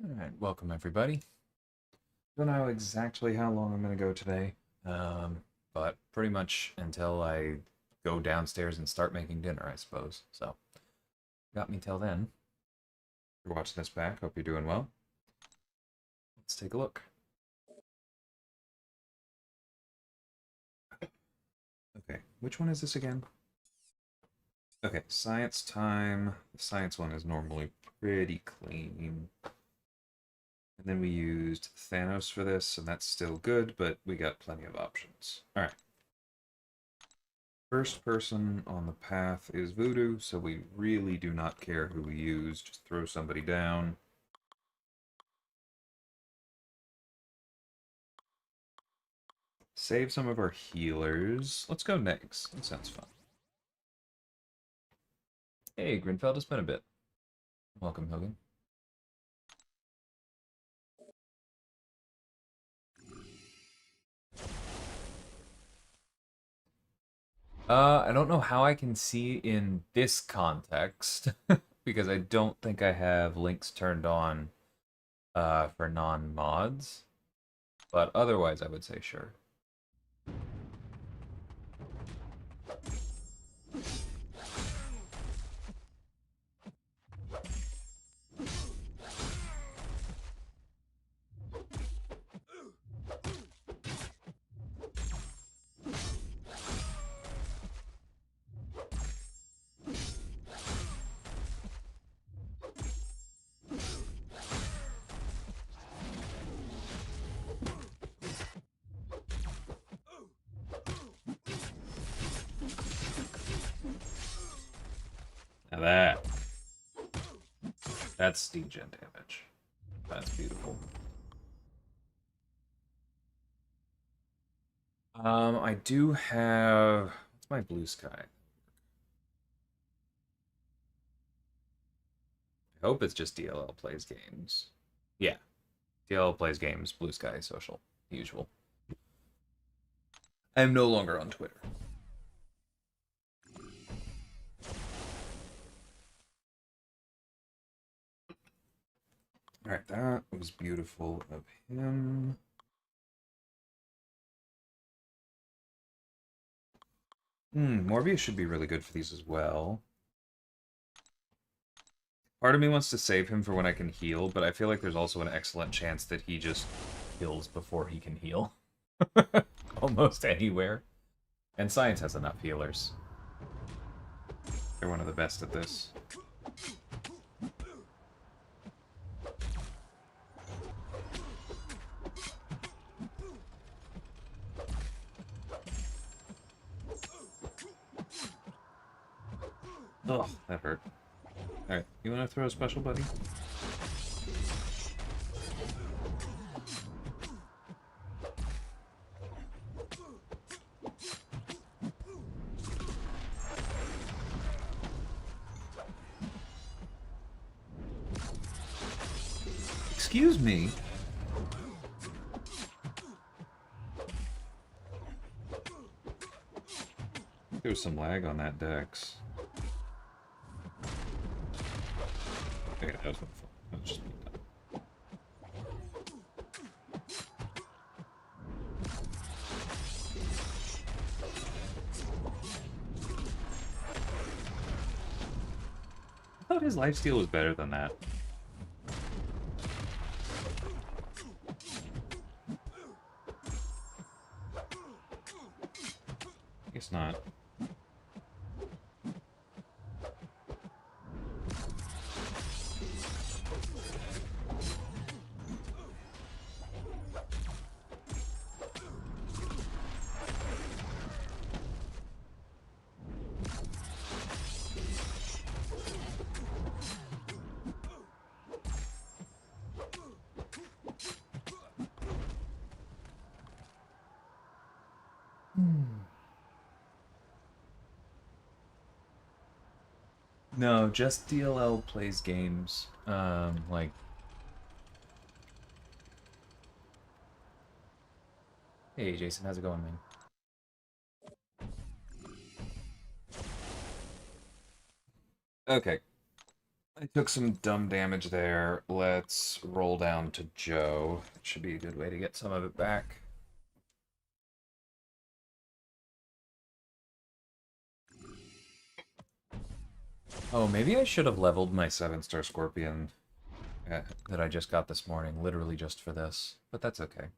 Alright, welcome everybody. Don't know exactly how long I'm going to go today, but pretty much until I go downstairs and start making dinner, I suppose. So, got me till then. If you're watching this back, hope you're doing well. Let's take a look. Okay, which one is this again? Okay, science time. The science one is normally pretty clean. And then we used Thanos for this, and that's still good, but we got plenty of options. Alright. First person on the path is Voodoo, so we really do not care who we use. Just throw somebody down. Save some of our healers. Let's go Negs. That sounds fun. Hey, Grinfeld, it's been a bit. Welcome, Hogan. I don't know how I can see in this context, because I don't think I have links turned on for non-mods, but otherwise I would say sure. Now that's degen damage. That's beautiful. I do have... What's my blue sky? I hope it's just DLL plays games. Yeah. DLL plays games, blue sky, social. Usual. I am no longer on Twitter. Alright, that was beautiful of him. Morbius should be really good for these as well. Part of me wants to save him for when I can heal, but I feel like there's also an excellent chance that he just kills before he can heal. Almost anywhere. And Science has enough healers. They're one of the best at this. Oh, that hurt. Alright, you want to throw a special, buddy? Excuse me? There was some lag on that Dex. Okay, that was my fault. That was just me. I thought his lifesteal was better than that. Guess not. No, just DLL plays games. Like... Hey, Jason, how's it going, man? Okay. I took some dumb damage there. Let's roll down to Joe. Should be a good way to get some of it back. Oh, maybe I should have leveled my 7-star Scorpion that I just got this morning, literally just for this. But that's okay.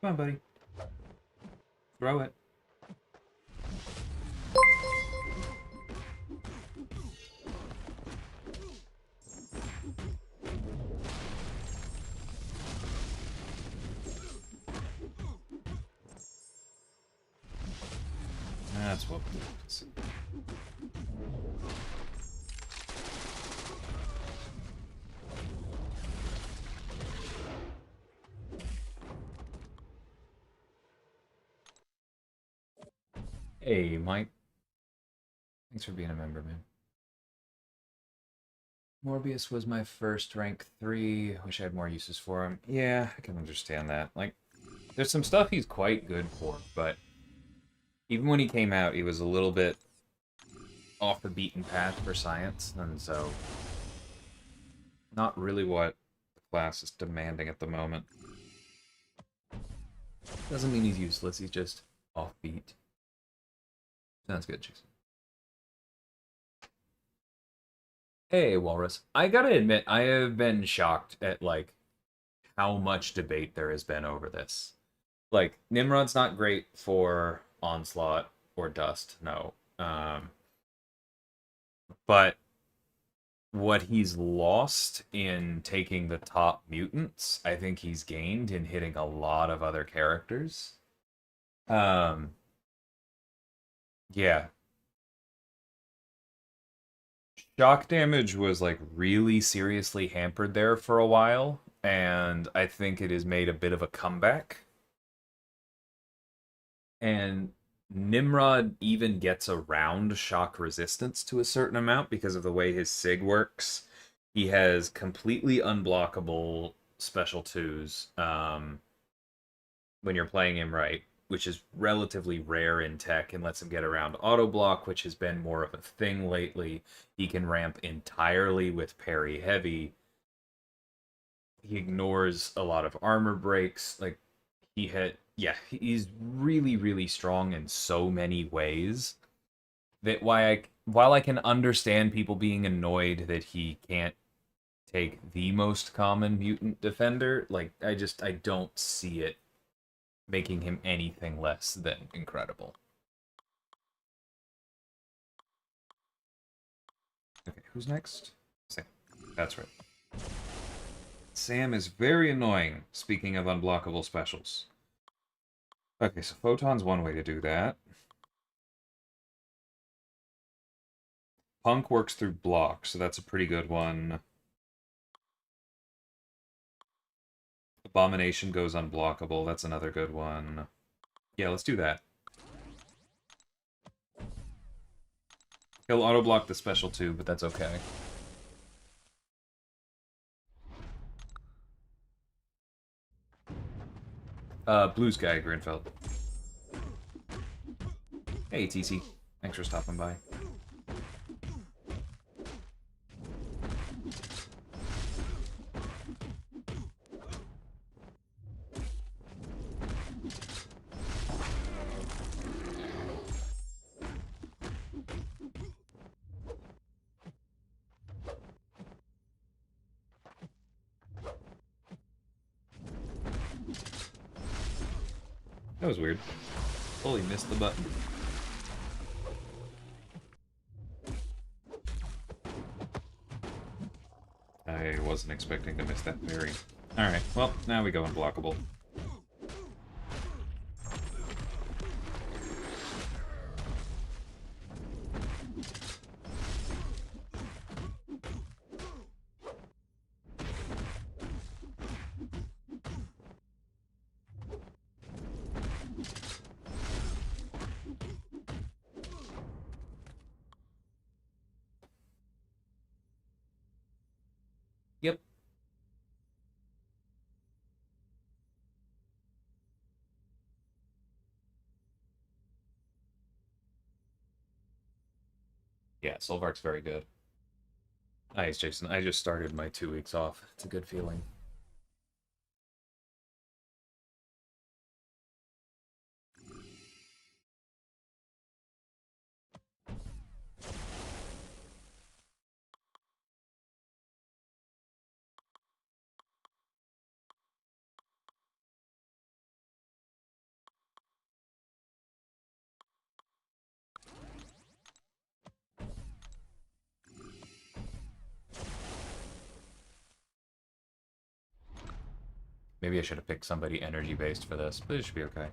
Come on, buddy. Throw it. That's what we want to see. Hey, Mike. Thanks for being a member, man. Morbius was my first rank 3. Wish I had more uses for him. Yeah, I can understand that. Like, there's some stuff he's quite good for, but even when he came out, he was a little bit off the beaten path for science, and so not really what the class is demanding at the moment. Doesn't mean he's useless, he's just offbeat. Sounds good, Jason. Hey, Walrus. I gotta admit, I have been shocked at, like, how much debate there has been over this. Like, Nimrod's not great for Onslaught or Dust, no. But what he's lost in taking the top mutants, I think he's gained in hitting a lot of other characters. Yeah. Shock damage was like really seriously hampered there for a while, and I think it has made a bit of a comeback. And Nimrod even gets around shock resistance to a certain amount because of the way his SIG works. He has completely unblockable special twos when you're playing him right, which is relatively rare in tech and lets him get around auto block, which has been more of a thing lately. He can ramp entirely with parry heavy. He ignores a lot of armor breaks. Like, he's really, really strong in so many ways that while I can understand people being annoyed that he can't take the most common mutant defender, like, I don't see it making him anything less than incredible. Okay, who's next? Sam. That's right. Sam is very annoying, speaking of unblockable specials. Okay, so Photon's one way to do that. Punk works through block, so that's a pretty good one. Abomination goes unblockable, that's another good one. Yeah, let's do that. He'll auto-block the special too, but that's okay. Blue Sky, Grinfeld. Hey, TC. Thanks for stopping by. That was weird. Totally missed the button. I wasn't expecting to miss that parry. Alright, well, now we go unblockable. Yep. Yeah, Solvark's very good. Nice, Jason. I just started my 2 weeks off. It's a good feeling. Maybe I should have picked somebody energy-based for this, but it should be okay.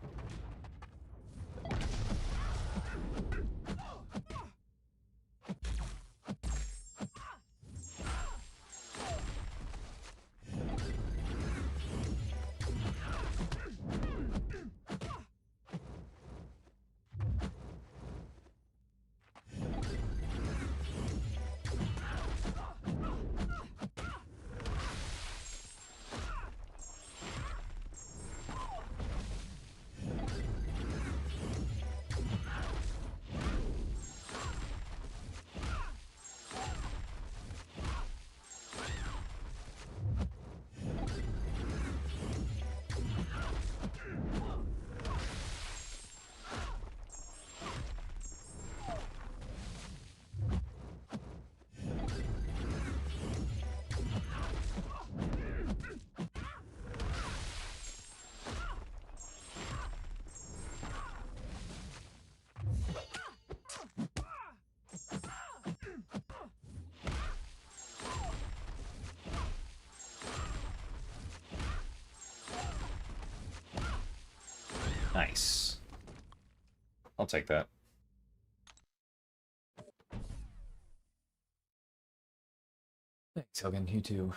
Nice. I'll take that. Thanks, Hogan. You too.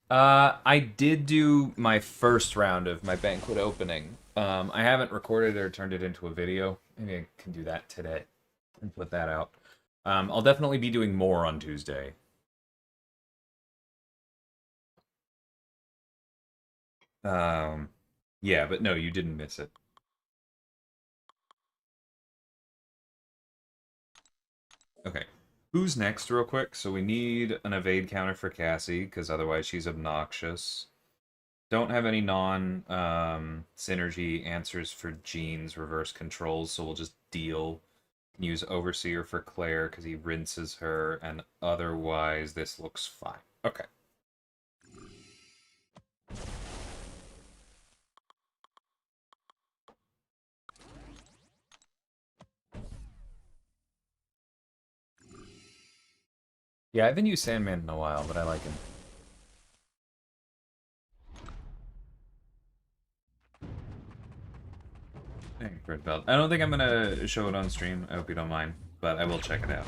I did do my first round of my banquet opening. I haven't recorded or turned it into a video. Maybe I can do that today and put that out. I'll definitely be doing more on Tuesday. Yeah, but no, you didn't miss it. Okay. Who's next, real quick? So we need an evade counter for Cassie, because otherwise she's obnoxious. Don't have any non-synergy answers for Jean's reverse controls, so we'll just deal. Use Overseer for Claire, because he rinses her, and otherwise this looks fine. Okay. Yeah, I haven't used Sandman in a while, but I like him. Thank Red Belt. I don't think I'm gonna show it on stream. I hope you don't mind, but I will check it out.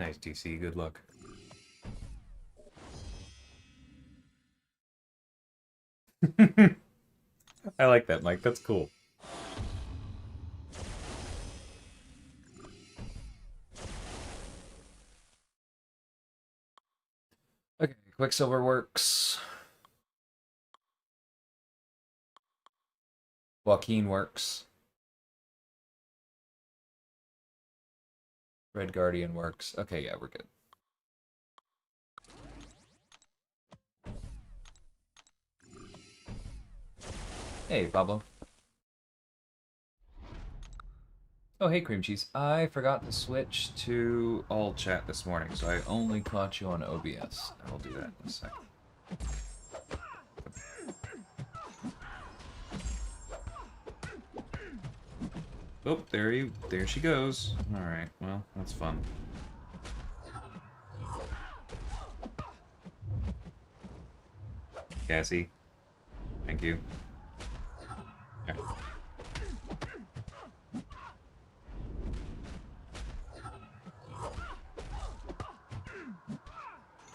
Nice, DC. Good luck. I like that, Mike. That's cool. Okay, Quicksilver works. Joaquin works. Red Guardian works. Okay, yeah, we're good. Hey, Pablo. Oh, hey, Cream Cheese. I forgot to switch to all chat this morning, so I only caught you on OBS. I will do that in a second. Oh, there she goes. All right, well, that's fun. Cassie, thank you. Yeah.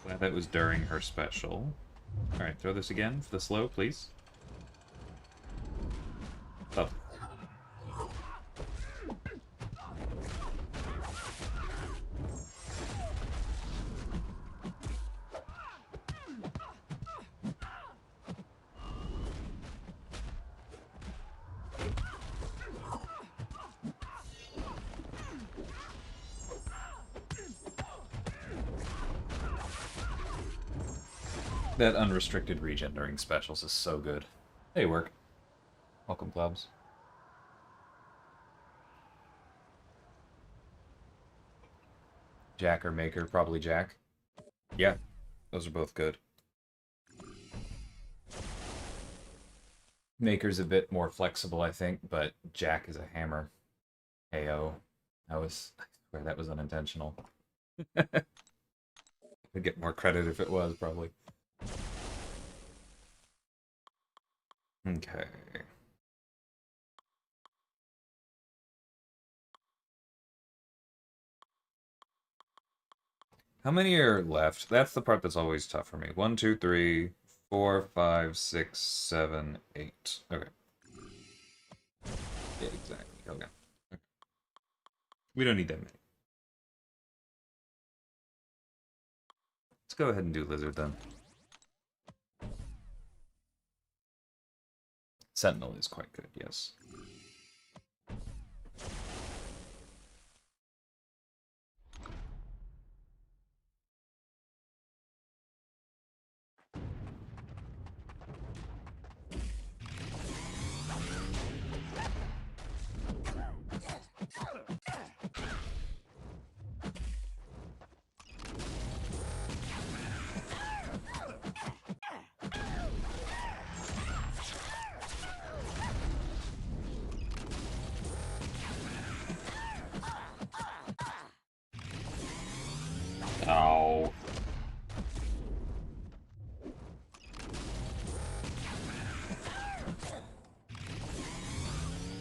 Glad that was during her special. All right, throw this again for the slow, please. Oh. That unrestricted regen during specials is so good. Hey, work. Welcome, clubs. Jack or Maker? Probably Jack. Yeah, those are both good. Maker's a bit more flexible, I think, but Jack is a hammer. AO. I swear that was unintentional. I'd get more credit if it was, probably. Okay. How many are left? That's the part that's always tough for me. 1, 2, 3, 4, 5, 6, 7, 8. Okay. Yeah, exactly. Okay. We don't need that many. Let's go ahead and do Lizard then. Sentinel is quite good, yes. Oh.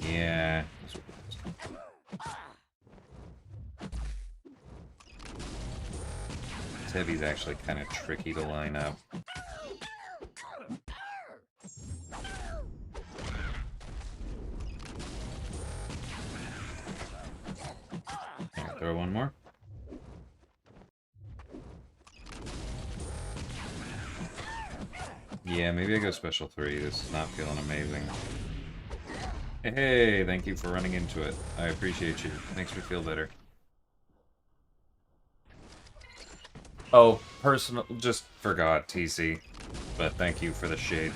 Yeah. This heavy's actually kind of tricky to line up. Right, throw one more. Yeah, maybe I go special 3. This is not feeling amazing. Hey, thank you for running into it. I appreciate you. Makes me feel better. Oh, personal, just forgot, TC. But thank you for the shade.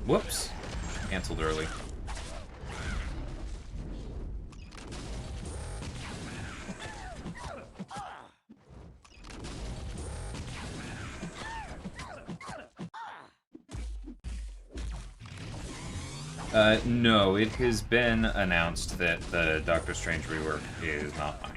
Whoops. Cancelled early. No, it has been announced that the Doctor Strange rework is not mine.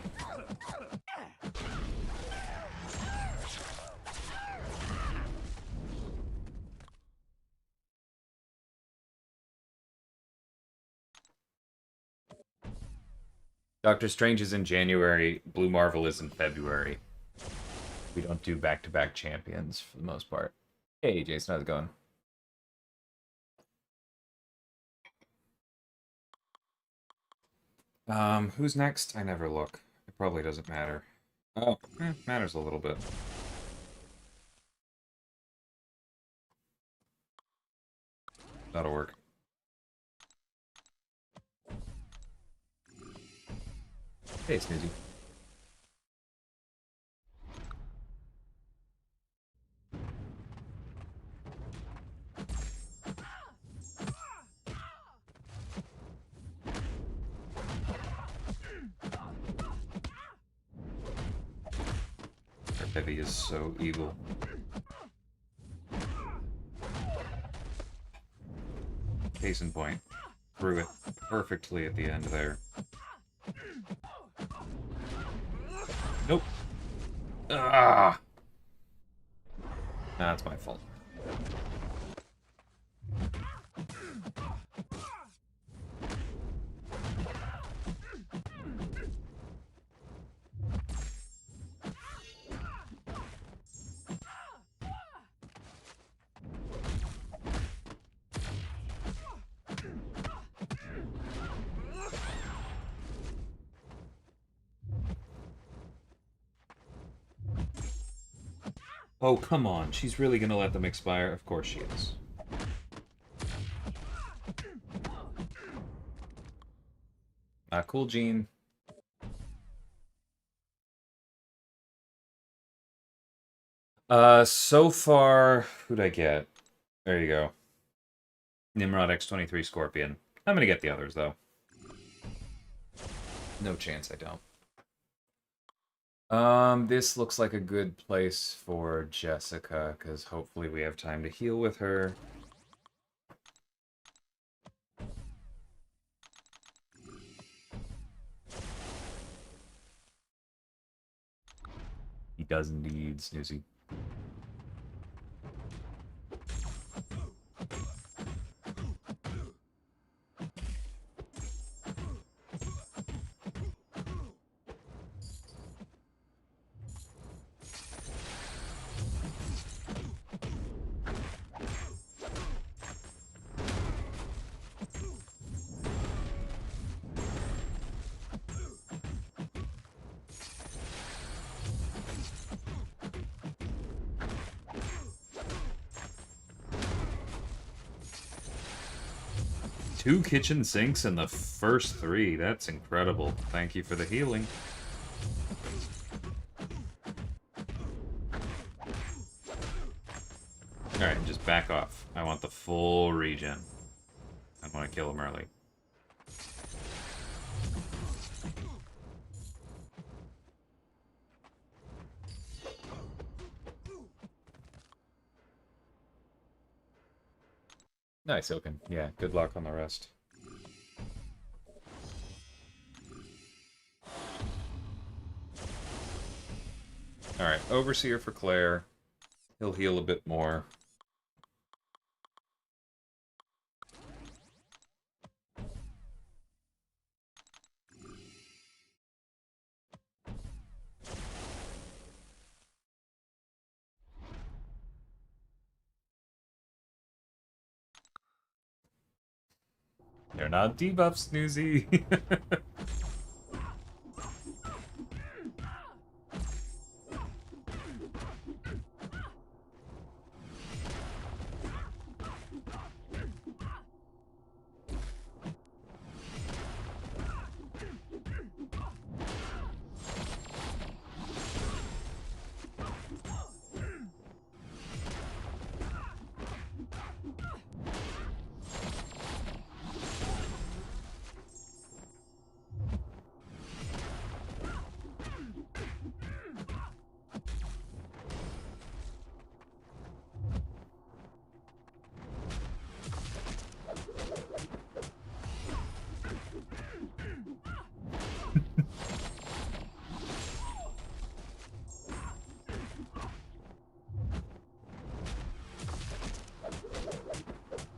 Doctor Strange is in January. Blue Marvel is in February. We don't do back-to-back champions for the most part. Hey, Jason, how's it going? Who's next? I never look. It probably doesn't matter. Oh, matters a little bit. That'll work. Hey, Snoozy. Heavy is so evil. Case in point. Threw it perfectly at the end there. Nope. Ah! That's my fault. Oh, come on. She's really gonna let them expire? Of course she is. Cool, Gene. So far, who'd I get? There you go. Nimrod X23 Scorpion. I'm gonna get the others, though. No chance I don't. This looks like a good place for Jessica, because hopefully we have time to heal with her. He does indeed, Snoozy. Two kitchen sinks in the first three. That's incredible. Thank you for the healing. Alright, just back off. I want the full regen. I want to kill him early. Nice, Oaken. Yeah, good luck on the rest. Alright, Overseer for Claire. He'll heal a bit more. They're not debuffs, Snoozy.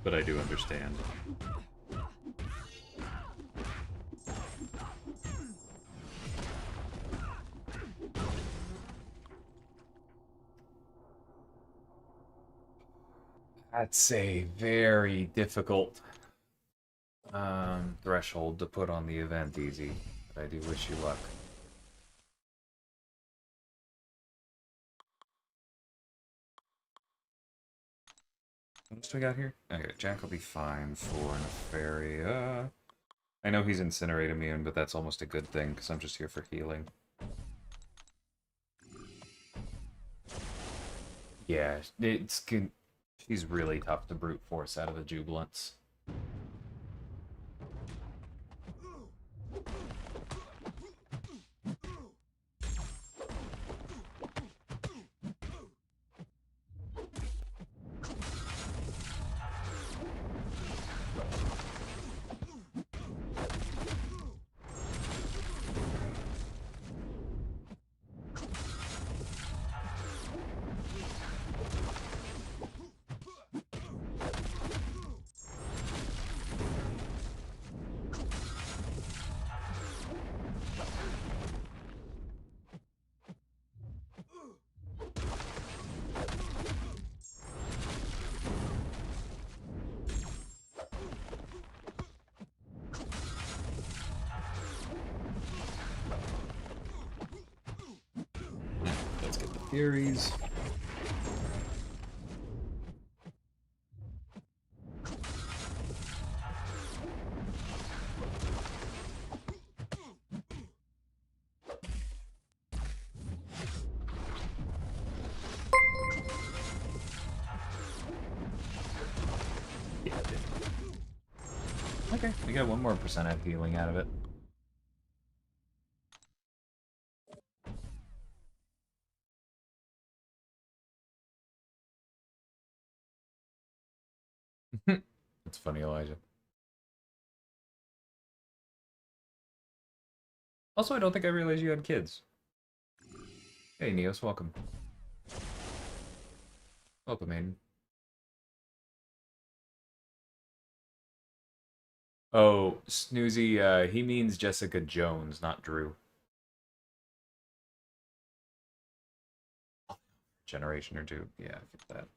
But I do understand. That's a very difficult threshold to put on the event easy. But I do wish you luck. What else do we got here? Okay, Jack will be fine for Nefaria. I know he's Incinerate immune, but that's almost a good thing, because I'm just here for healing. Yeah, it's good. She's really tough to brute force out of the Jubilance. Let's get the Furies. Yeah, okay, we got 1 more percent of healing out of it. That's funny, Elijah. Also, I don't think I realized you had kids. Hey, Neos, welcome. Welcome, Aiden. Oh, Snoozy, he means Jessica Jones, not Drew. Generation or two. Yeah, I get that.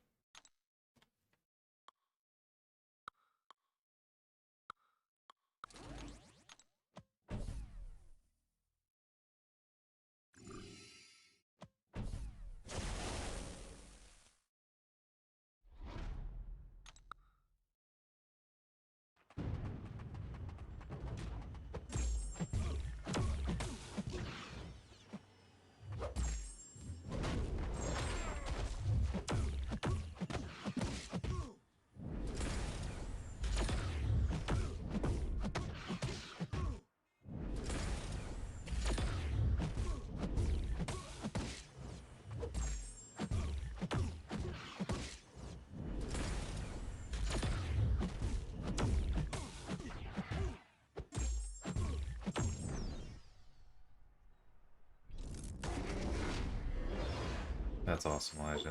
That's awesome, Elijah.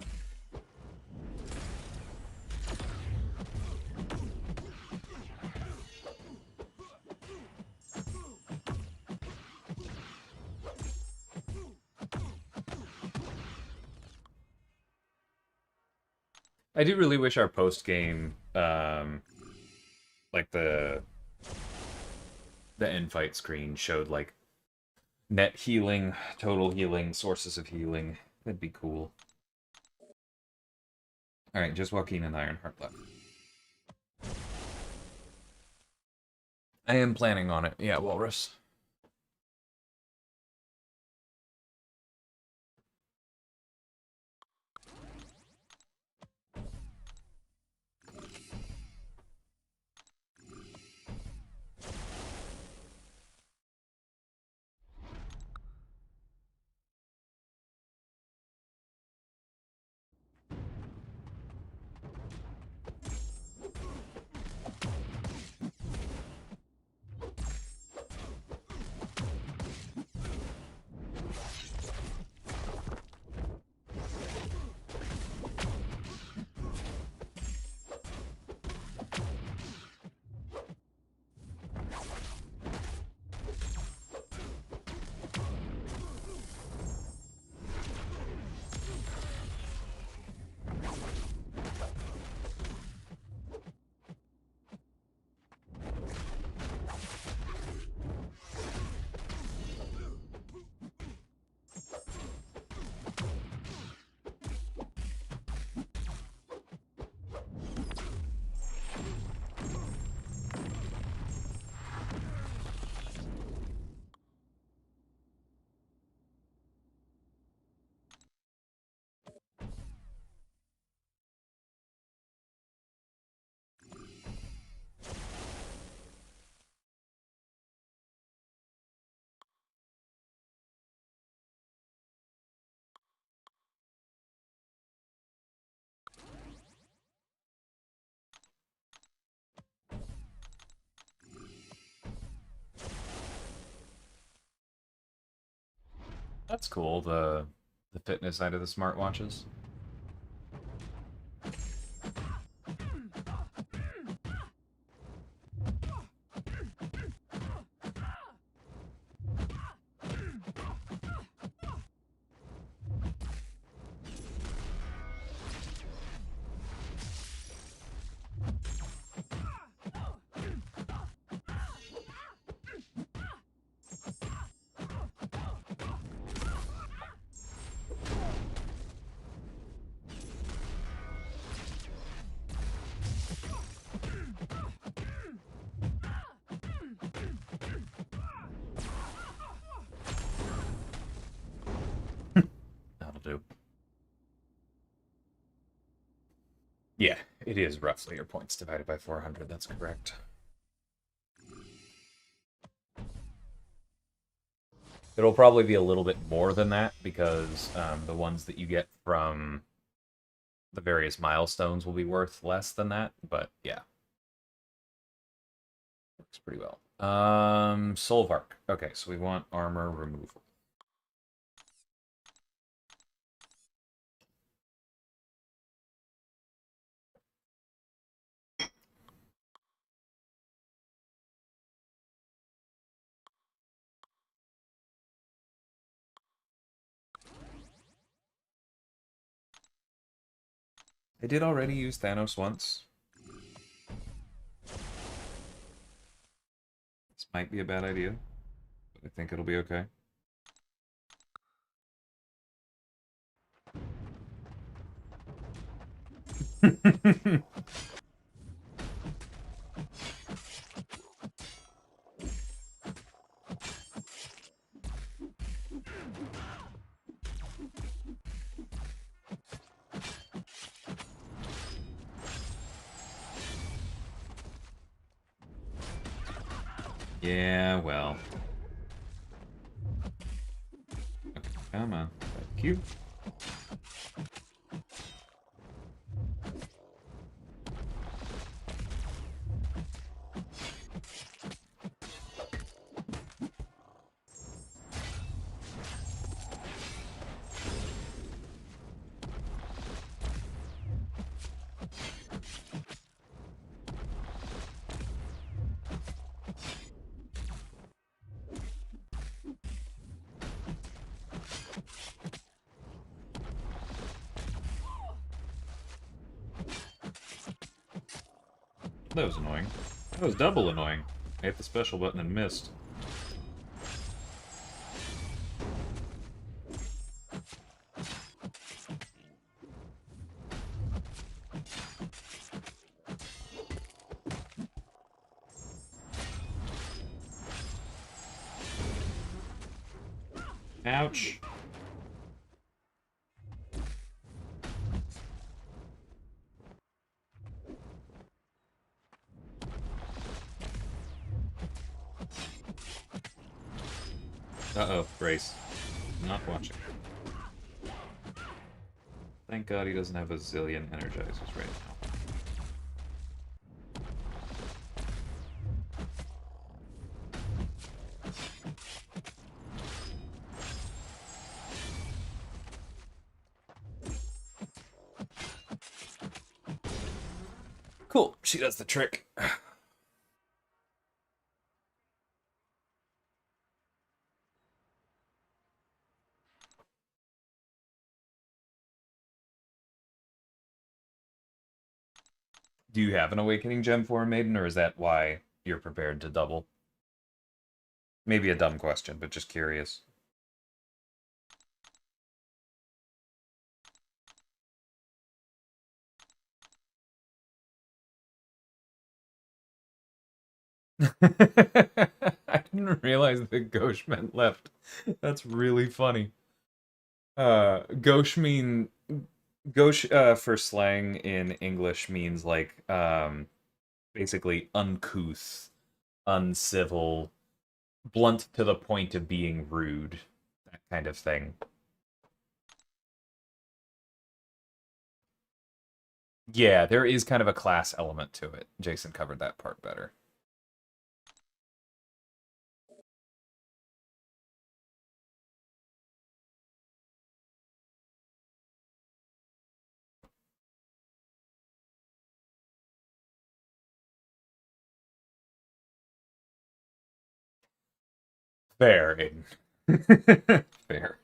I do really wish our post game, like the end fight screen showed like net healing, total healing, sources of healing. That'd be cool. All right, just Joaquin and Ironheart left. I am planning on it. Yeah, Walrus. That's cool, the fitness side of the smartwatches. That'll do. Yeah, it is roughly your points divided by 400. That's correct. It'll probably be a little bit more than that because the ones that you get from the various milestones will be worth less than that. But yeah, works pretty well. Solvark. Okay, so we want armor removal. I did already use Thanos once. This might be a bad idea, but I think it'll be okay. Yeah, well. Okay, come on. Thank you. That was annoying. That was double annoying. I hit the special button and missed. Ouch. Uh-oh, Grace. Not watching. Thank God he doesn't have a zillion energizers right now. Cool, she does the trick. Do you have an Awakening Gem for him, Maiden, or is that why you're prepared to double? Maybe a dumb question, but just curious. I didn't realize that gauche meant left. That's really funny. Gauche for slang in English means like basically uncouth, uncivil, blunt to the point of being rude, that kind of thing. Yeah, there is kind of a class element to it. Jason covered that part better. Fair, Aiden. Fair.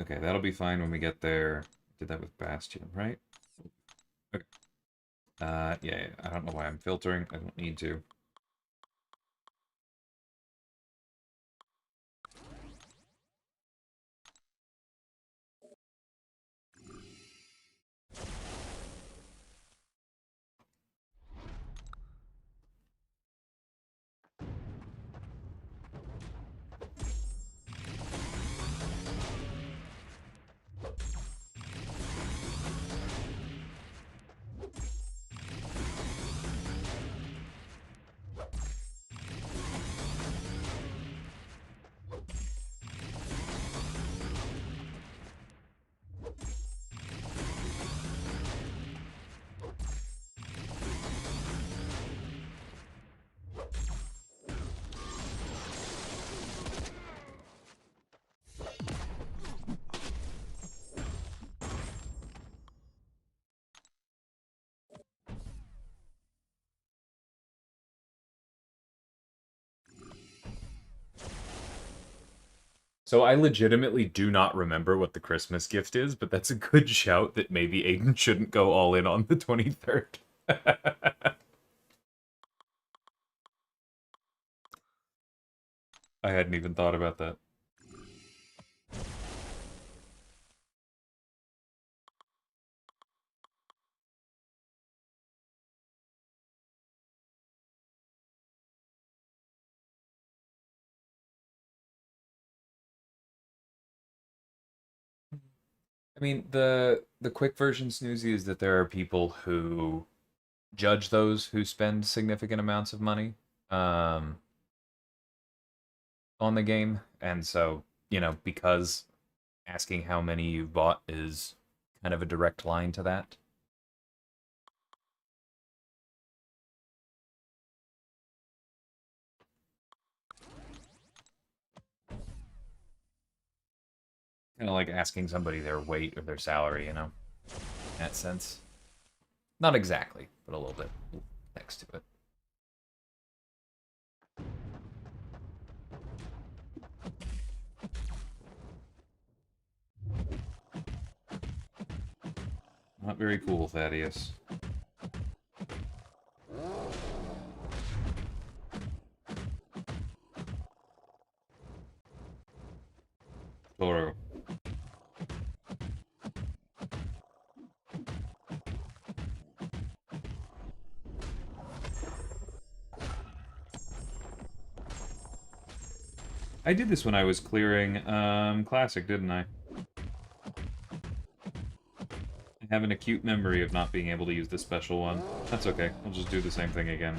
Okay, that'll be fine when we get there. Did that with Bastion, right? Okay. Yeah, I don't know why I'm filtering. I don't need to. So I legitimately do not remember what the Christmas gift is, but that's a good shout that maybe Aiden shouldn't go all in on the 23rd. I hadn't even thought about that. I mean, the quick version snoozy is that there are people who judge those who spend significant amounts of money um, on the game, and so because asking how many you've bought is kind of a direct line to that. Kind of like asking somebody their weight or their salary, in that sense. Not exactly, but a little bit next to it. Not very cool, Thaddeus. Toro. I did this when I was clearing Classic, didn't I? I have an acute memory of not being able to use the special one. That's okay. I'll just do the same thing again.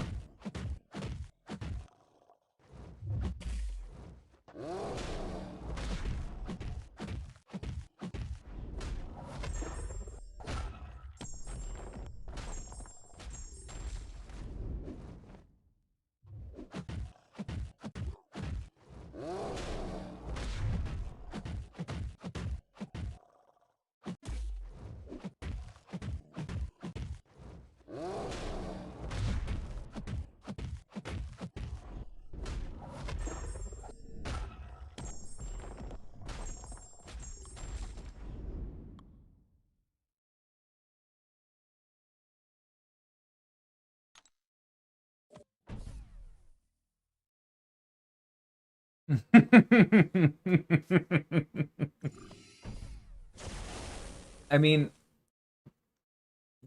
I mean,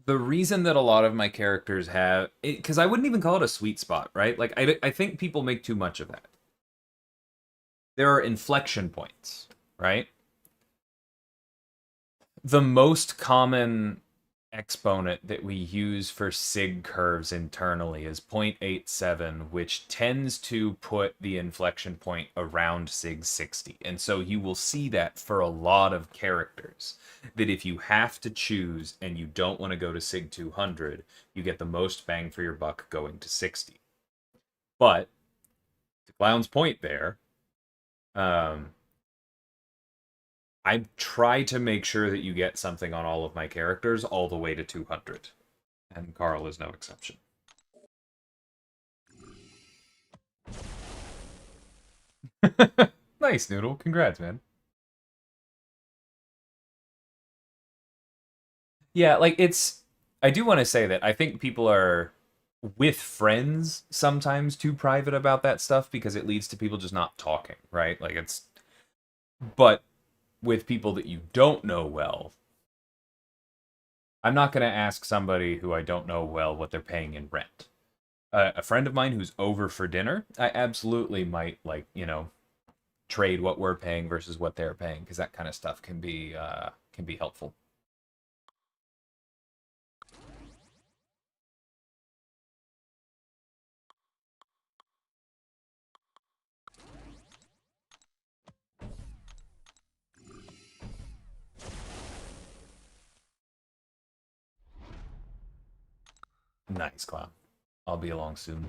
the reason that a lot of my characters have, because I wouldn't even call it a sweet spot, right? Like, I think people make too much of that. There are inflection points, right? The most common exponent that we use for sig curves internally is 0.87, which tends to put the inflection point around sig 60. And so you will see that for a lot of characters, that if you have to choose and you don't want to go to sig 200, you get the most bang for your buck going to 60. But to Clown's point there, um, I try to make sure that you get something on all of my characters all the way to 200. And Carl is no exception. Nice, Noodle. Congrats, man. Yeah, like it's. I do want to say that I think people are with friends sometimes too private about that stuff because it leads to people just not talking, right? Like it's. But with people that you don't know well, I'm not going to ask somebody who I don't know well what they're paying in rent. A friend of mine who's over for dinner, I absolutely might like trade what we're paying versus what they're paying because that kind of stuff can be helpful. Nice, Clown. I'll be along soon.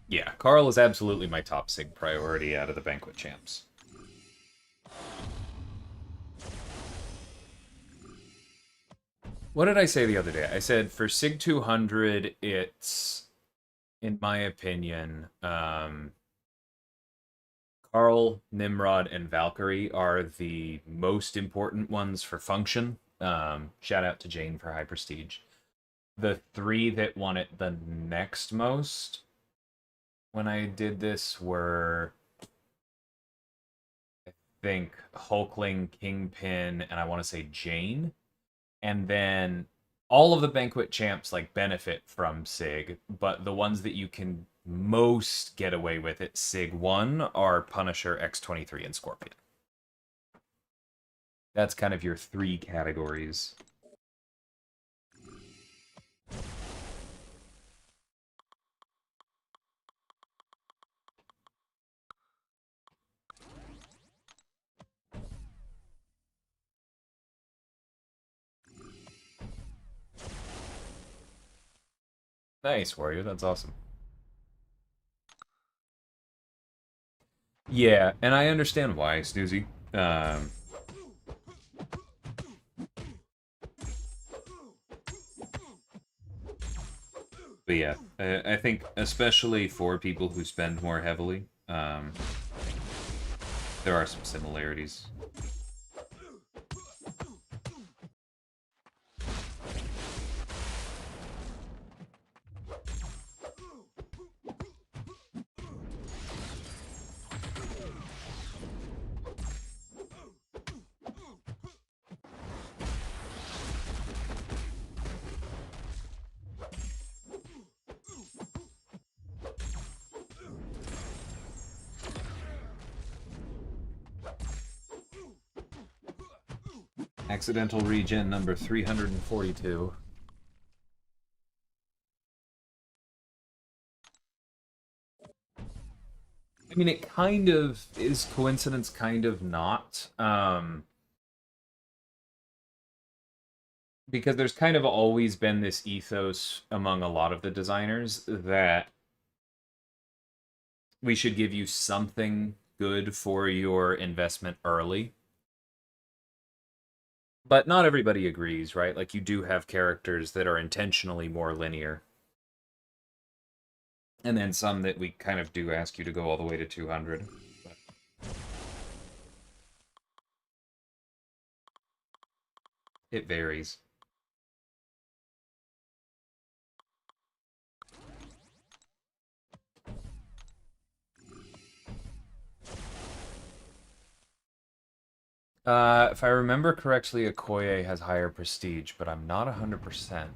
Yeah, Carl is absolutely my top sig priority out of the banquet champs. What did I say the other day? I said for Sig 200, it's, in my opinion, Carl, Nimrod, and Valkyrie are the most important ones for function. Shout out to Jane for high prestige. The three that won it the next most when I did this were, I think, Hulkling, Kingpin, and I want to say Jane. And then all of the banquet champs like benefit from Sig, but the ones that you can most get away with at Sig 1 are Punisher, X-23, and Scorpion. That's kind of your three categories. Nice, Warrior. That's awesome. Yeah, and I understand why, Snoozy. But yeah, I think especially for people who spend more heavily, there are some similarities. Accidental regen number 342. I mean, it kind of is coincidence, kind of not. Because there's kind of always been this ethos among a lot of the designers that we should give you something good for your investment early. But not everybody agrees, right? Like, you do have characters that are intentionally more linear. And then some that we kind of do ask you to go all the way to 200. But it varies. If I remember correctly, Okoye has higher prestige, but I'm not 100%.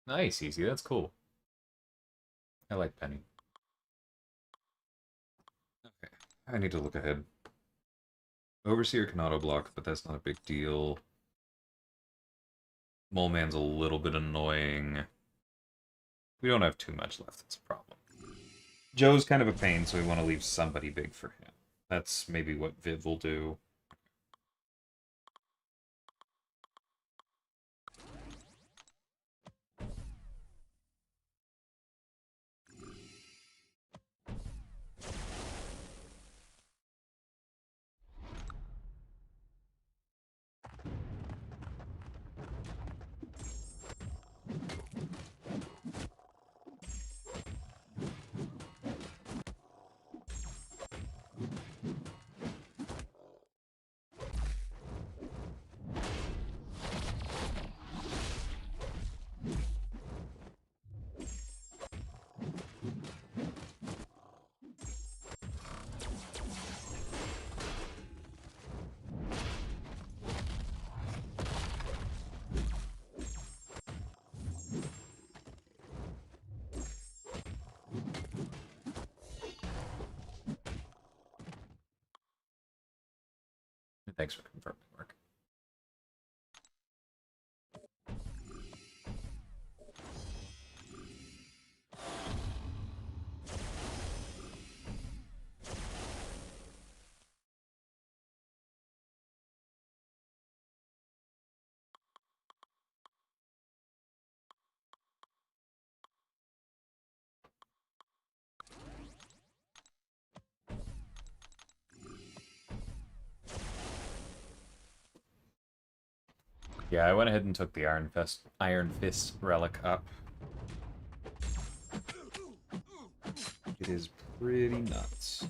Nice, easy. That's cool. I like Penny. Okay, I need to look ahead. Overseer can auto block, but that's not a big deal. Mole Man's a little bit annoying. We don't have too much left, that's a problem. Joe's kind of a pain, so we want to leave somebody big for him. That's maybe what Viv will do. Thanks for confirming, Mark. Yeah, I went ahead and took the Iron Fist relic up. It is pretty nuts.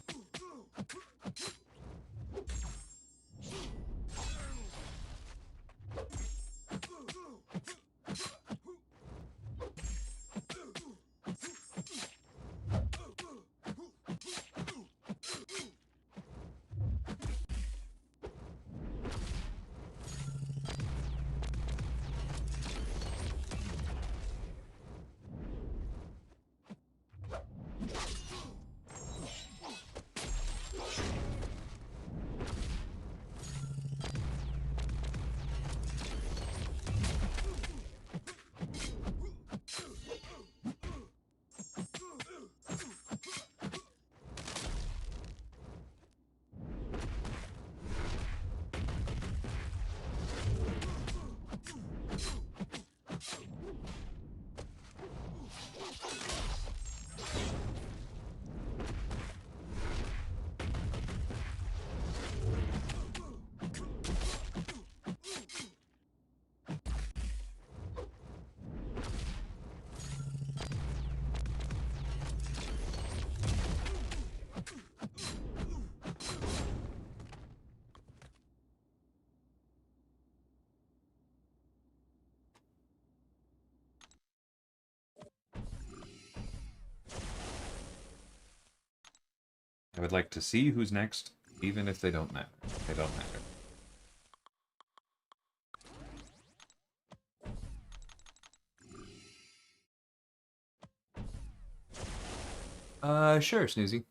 I would like to see who's next, even if they don't matter. They don't matter. Sure, Snoozy.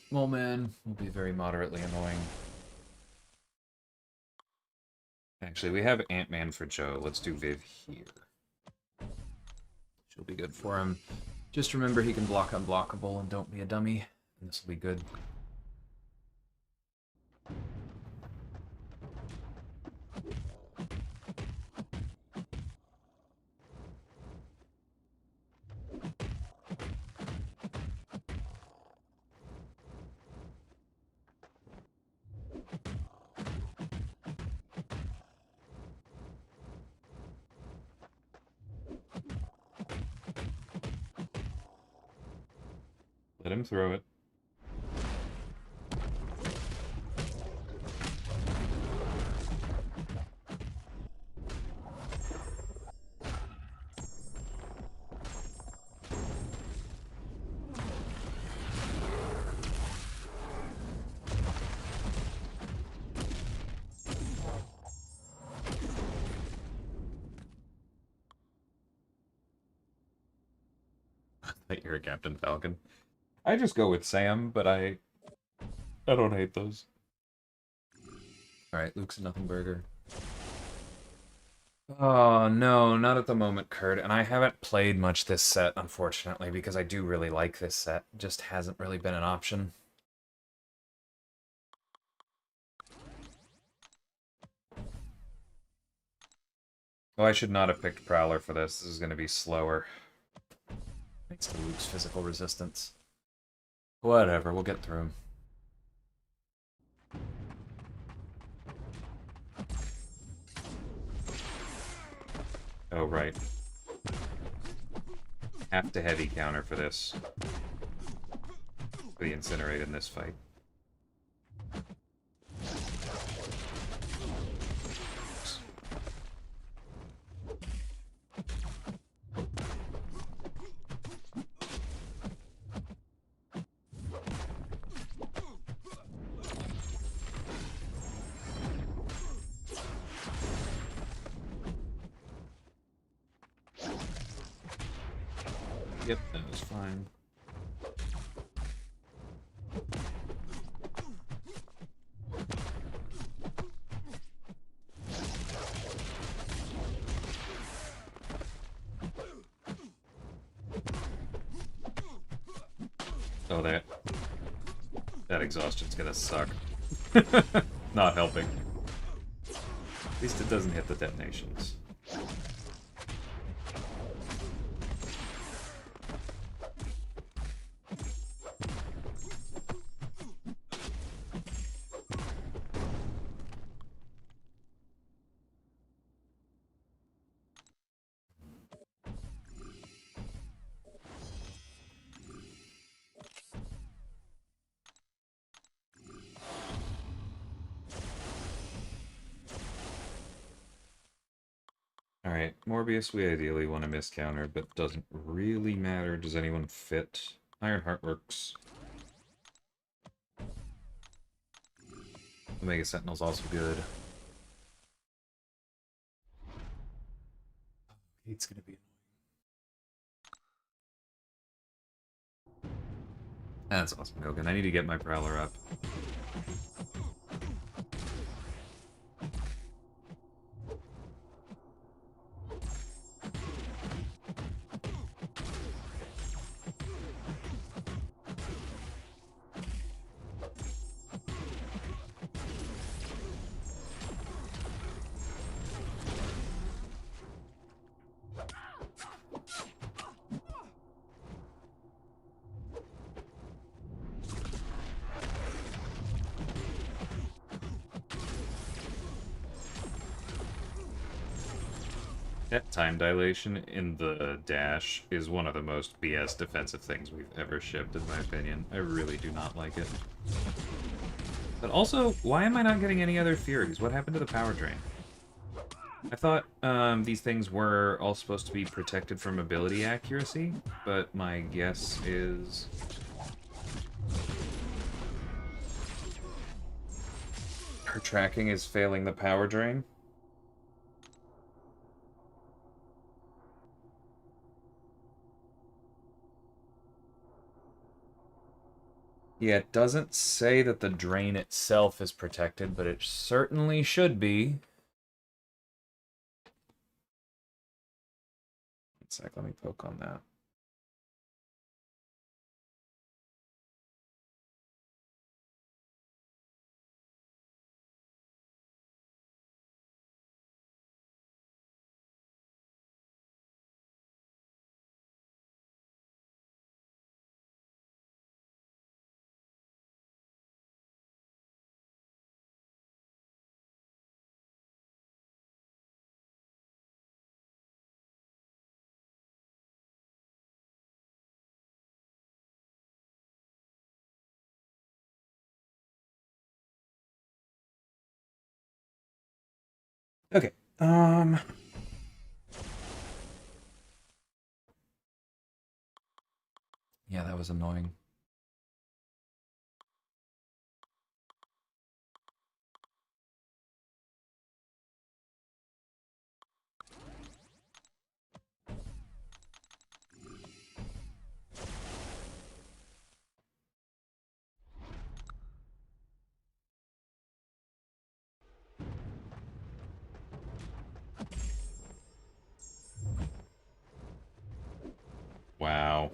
Small man will be very moderately annoying. Actually, we have Ant-Man for Joe. Let's do Viv here. She'll be good for him. Just remember he can block unblockable and don't be a dummy, and this will be good. Let him throw it. That you're a Captain Falcon. I just go with Sam, but I don't hate those. Alright, Luke's a nothing burger. Oh, no, not at the moment, Kurt. And I haven't played much this set, unfortunately, because I do really like this set. It just hasn't really been an option. Oh, I should not have picked Prowler for this. This is going to be slower. Thanks to Luke's physical resistance. Whatever, we'll get through him. Oh, right. Have to heavy counter for this. For the Incinerate in this fight. Yep, that was fine. Oh, that exhaustion's gonna suck. Not helping. At least it doesn't hit the detonations. Alright, Morbius we ideally want to miss counter, but doesn't really matter. Does anyone fit? Ironheart works. Omega Sentinel's also good. It's gonna be annoying. That's awesome, Gogan. I need to get my Prowler up. That time dilation in the dash is one of the most BS defensive things we've ever shipped, in my opinion. I really do not like it. But also, why am I not getting any other Furies? What happened to the power drain? I thought these things were all supposed to be protected from ability accuracy, but my guess is... her tracking is failing the power drain. Yeah, it doesn't say that the drain itself is protected, but it certainly should be. One sec, let me poke on that. Okay. Yeah, that was annoying. Wow.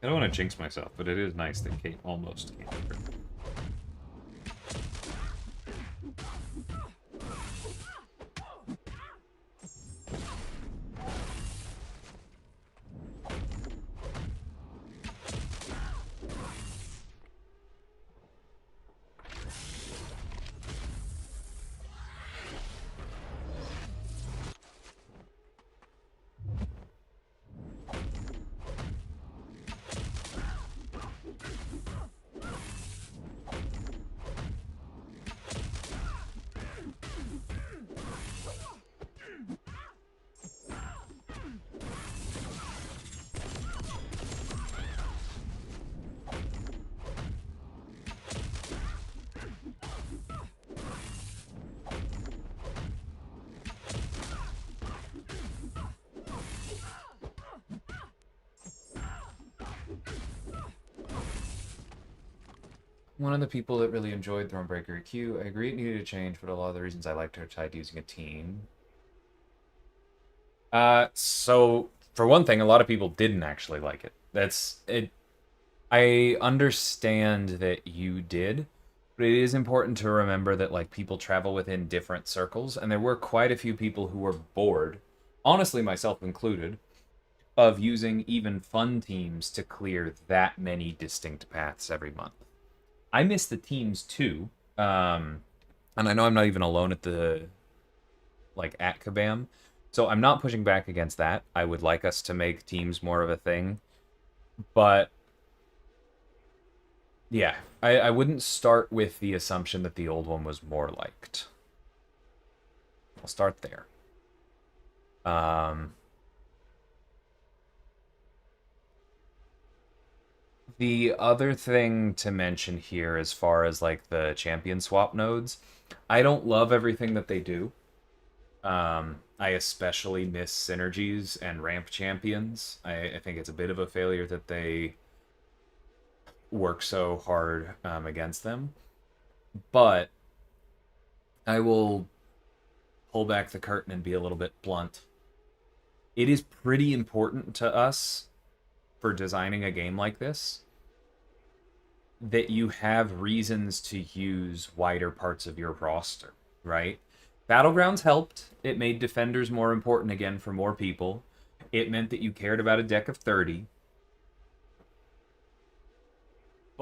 I don't want to jinx myself, but it is nice that Kate almost came through. One of the people that really enjoyed Thronebreaker Q, I agree it needed a change, but a lot of the reasons I liked her tied to using a team. So for one thing, a lot of people didn't actually like it. That's it. I understand that you did, but it is important to remember that like people travel within different circles, and there were quite a few people who were bored, honestly, myself included, of using even fun teams to clear that many distinct paths every month. I miss the teams too. And I know I'm not even alone at the like at Kabam. So I'm not pushing back against that. I would like us to make teams more of a thing. But yeah, I wouldn't start with the assumption that the old one was more liked. I'll start there. Um, the other thing to mention here, as far as like the champion swap nodes, I don't love everything that they do. I especially miss synergies and ramp champions. I think it's a bit of a failure that they work so hard against them. But I will pull back the curtain and be a little bit blunt. It is pretty important to us for designing a game like this that you have reasons to use wider parts of your roster, right? Battlegrounds helped. It made defenders more important again for more people. It meant that you cared about a deck of 30.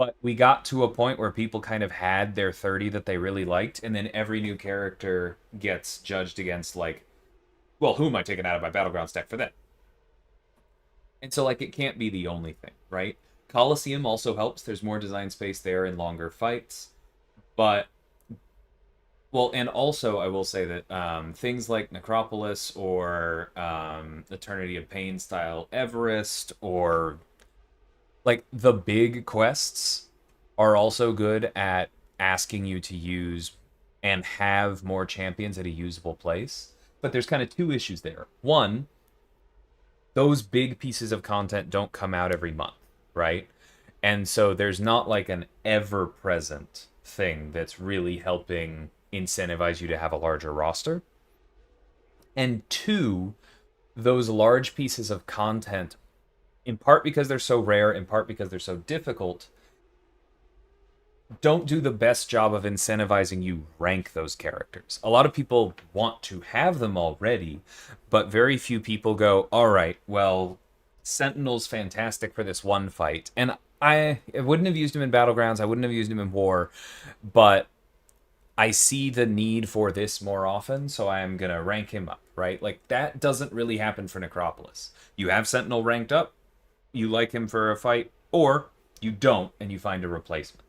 But we got to a point where people kind of had their 30 that they really liked, and then every new character gets judged against, like, well, who am I taking out of my Battlegrounds deck for that? And so, like, it can't be the only thing, right? Coliseum also helps. There's more design space there and longer fights. But, well, and also I will say that things like Necropolis or Eternity of Pain style Everest or like the big quests are also good at asking you to use and have more champions at a usable place. But there's kind of two issues there. One, those big pieces of content don't come out every month, right? And so there's not like an ever present thing that's really helping incentivize you to have a larger roster. And two, those large pieces of content, in part because they're so rare, in part because they're so difficult, don't do the best job of incentivizing you rank those characters. A lot of people want to have them already, but very few people go, all right, well, Sentinel's fantastic for this one fight. And I wouldn't have used him in Battlegrounds, I wouldn't have used him in War, but I see the need for this more often, so I am going to rank him up, right? Like, that doesn't really happen for Necropolis. You have Sentinel ranked up, you like him for a fight, or you don't and you find a replacement.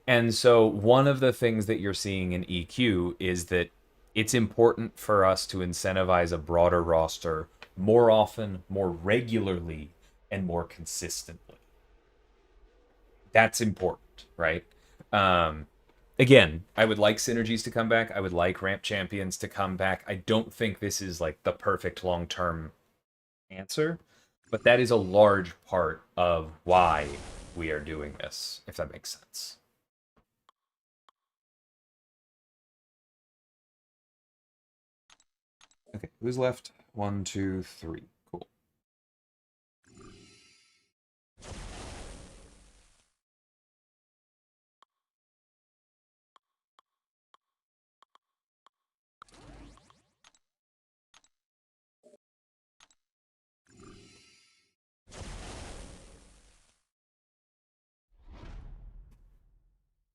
And so one of the things that you're seeing in EQ is that it's important for us to incentivize a broader roster more often, more regularly, and more consistently. That's important, right? Again, I would like synergies to come back. I would like ramp champions to come back. I don't think this is like the perfect long-term answer, but that is a large part of why we are doing this, if that makes sense. Okay, who's left? 1, 2, 3. Cool.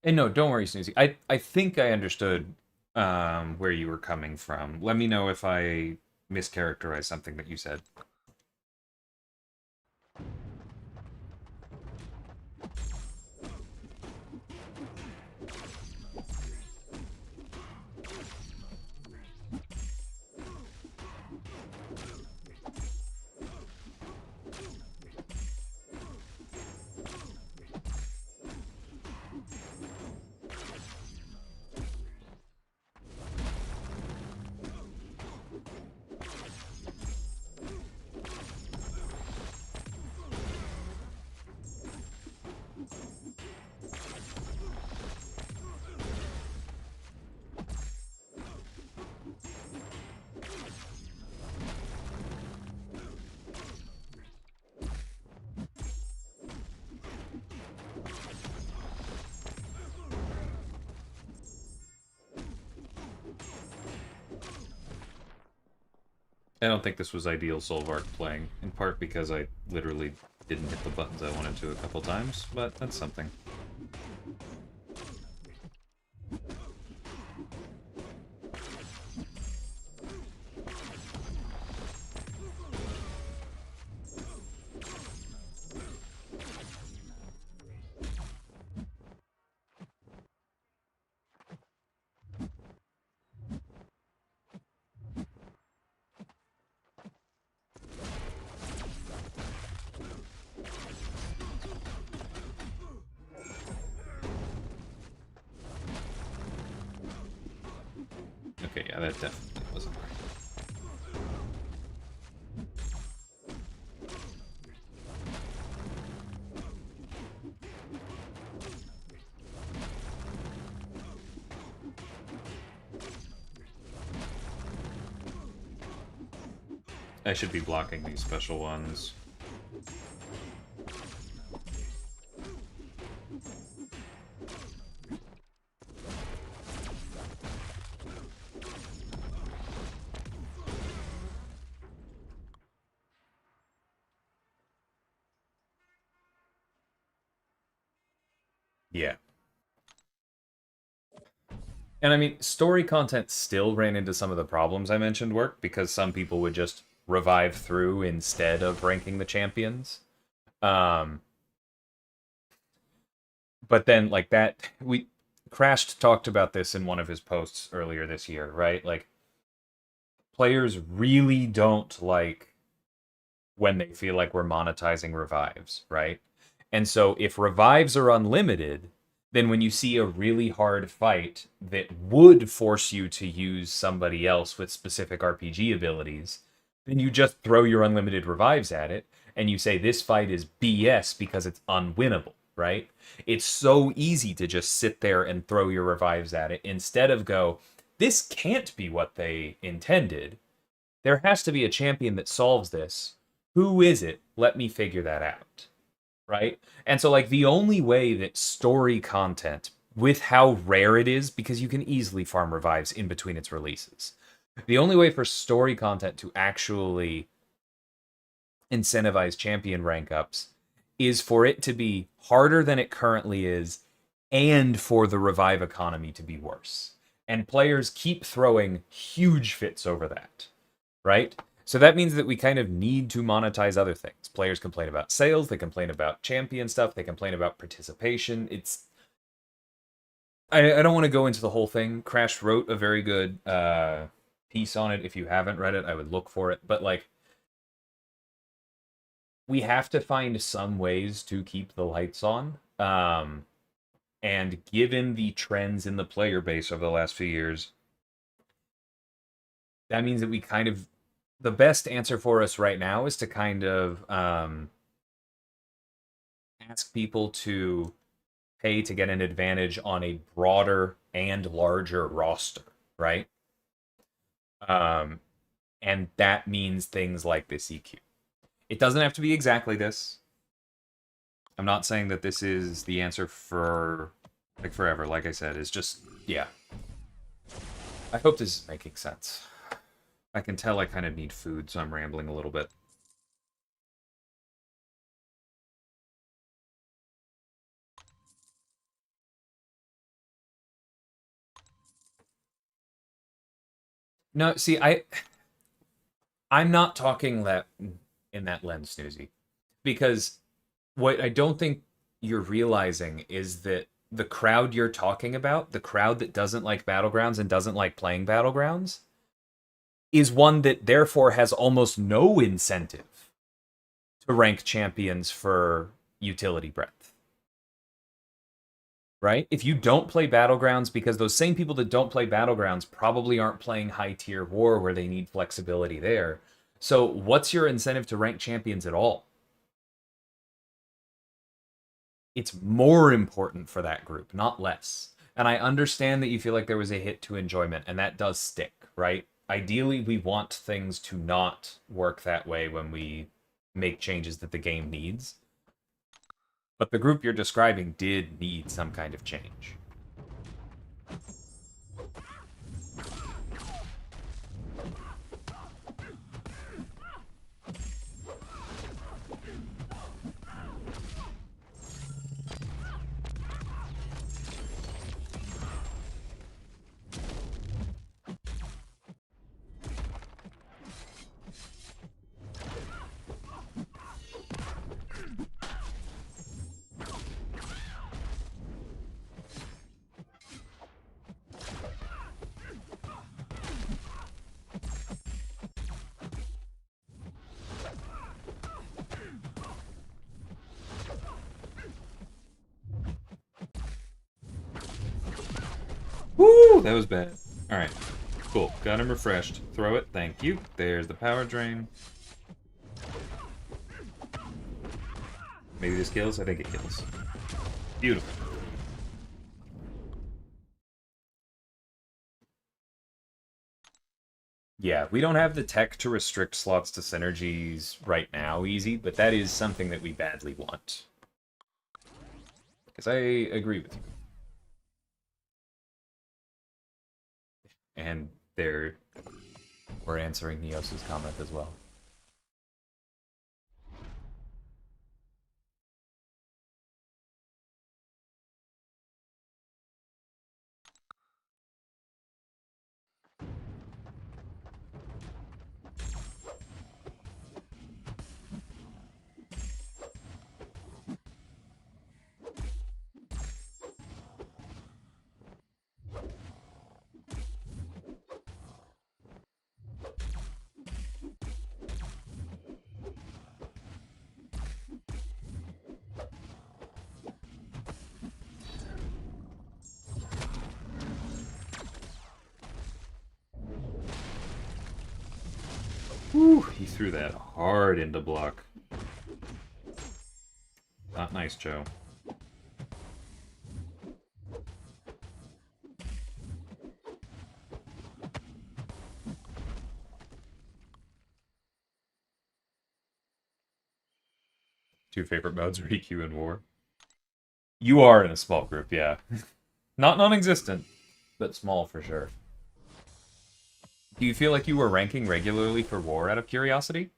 And no, don't worry, Snoozy. I think I understood where you were coming from. Let me know if I mischaracterized something that you said. I don't think this was ideal Solvark playing, in part because I literally didn't hit the buttons I wanted to a couple times, but that's something. Okay, yeah, that definitely wasn't right. I should be blocking these special ones. Yeah. And I mean, story content still ran into some of the problems I mentioned work because some people would just revive through instead of ranking the champions. Um, but then like that we Crashed talked about this in one of his posts earlier this year, right? Like players really don't like when they feel like we're monetizing revives, right? And so if revives are unlimited, then when you see a really hard fight that would force you to use somebody else with specific RPG abilities, then you just throw your unlimited revives at it and you say this fight is BS because it's unwinnable, right? It's so easy to just sit there and throw your revives at it instead of go, this can't be what they intended. There has to be a champion that solves this. Who is it? Let me figure that out. Right? And so, like, the only way that story content, with how rare it is, because you can easily farm revives in between its releases, the only way for story content to actually incentivize champion rank ups is for it to be harder than it currently is and for the revive economy to be worse. And players keep throwing huge fits over that, right? So that means that we kind of need to monetize other things. Players complain about sales, they complain about champion stuff, they complain about participation. I don't want to go into the whole thing. Crash wrote a very good piece on it. If you haven't read it, I would look for it. But like, we have to find some ways to keep the lights on. And given the trends in the player base over the last few years, that means that we kind of the best answer for us right now is to kind of ask people to pay to get an advantage on a broader and larger roster, right? Um, and that means things like this EQ. It doesn't have to be exactly this. I'm not saying that this is the answer for like forever. Like I said, it's just yeah. I hope this is making sense. I can tell I kind of need food, so I'm rambling a little bit. No, see, I'm not talking that in that lens, Snoozy, because what I don't think you're realizing is that the crowd you're talking about, the crowd that doesn't like Battlegrounds and doesn't like playing Battlegrounds, is one that therefore has almost no incentive to rank champions for utility breadth. Right? If you don't play Battlegrounds, because those same people that don't play Battlegrounds probably aren't playing high tier war where they need flexibility there. So, what's your incentive to rank champions at all? It's more important for that group, not less. And I understand that you feel like there was a hit to enjoyment, and that does stick, right? Ideally, we want things to not work that way when we make changes that the game needs. But the group you're describing did need some kind of change. Woo! That was bad. Alright. Cool. Got him refreshed. Throw it. Thank you. There's the power drain. Maybe this kills? I think it kills. Beautiful. Yeah, we don't have the tech to restrict slots to synergies right now, easy, but that is something that we badly want. Because I agree with you. And we're answering Neos's comment as well. Whew, he threw that hard into block. Not nice, Joe. Two favorite modes are EQ and War. You are in a small group, yeah. Not non-existent, but small for sure. Do you feel like you were ranking regularly for War out of curiosity?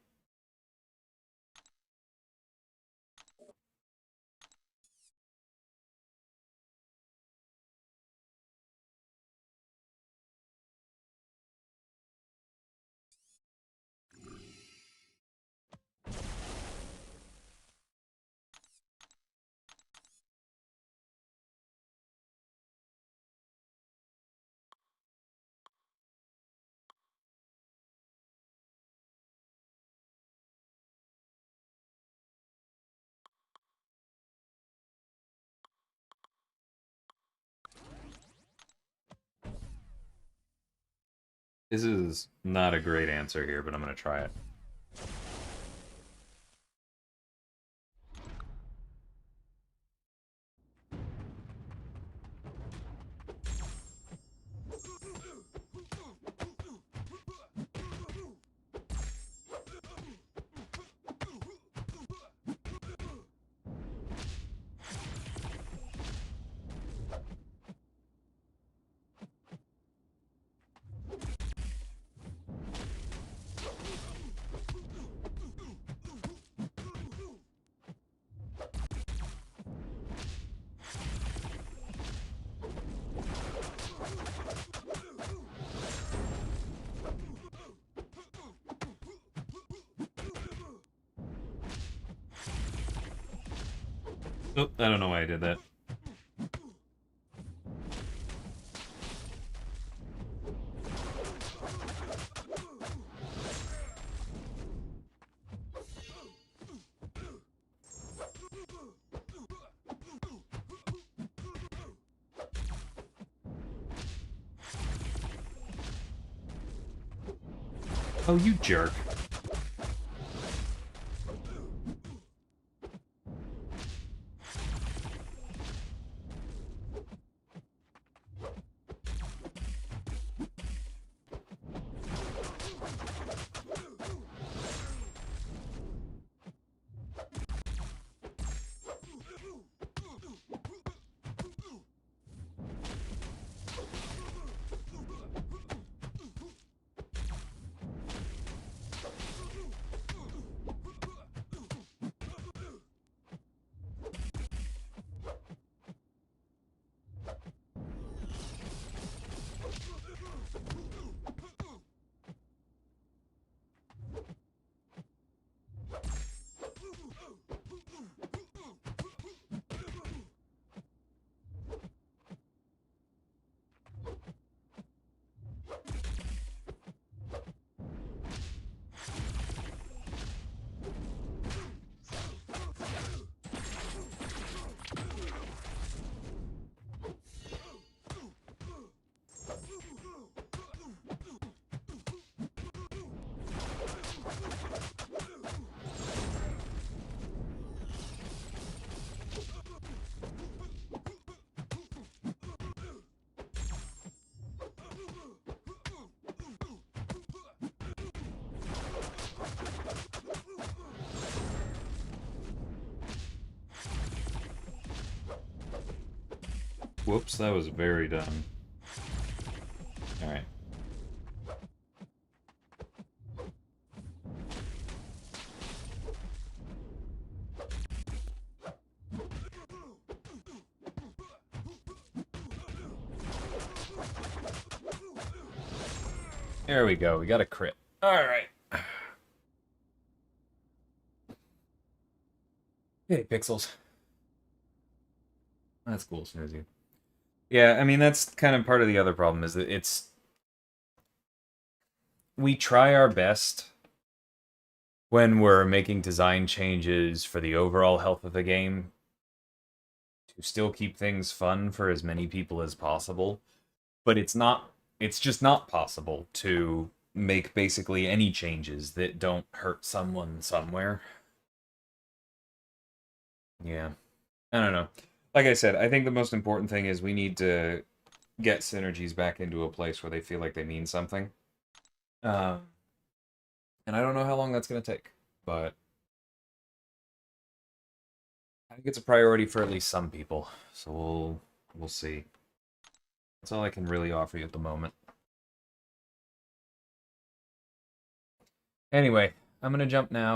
This is not a great answer here, but I'm going to try it. Oh, I don't know why I did that. Oh, you jerk. Whoops, that was very dumb. Alright. There we go, we got a crit. Alright. Hey, Pixels. That's cool, Snoozy. Yeah, I mean, that's kind of part of the other problem, is that we try our best when we're making design changes for the overall health of the game to still keep things fun for as many people as possible, but it's just not possible to make basically any changes that don't hurt someone somewhere. Yeah. I don't know. Like I said, I think the most important thing is we need to get synergies back into a place where they feel like they mean something. Um, and I don't know how long that's going to take, but I think it's a priority for at least some people. So we'll see. That's all I can really offer you at the moment. Anyway, I'm going to jump now.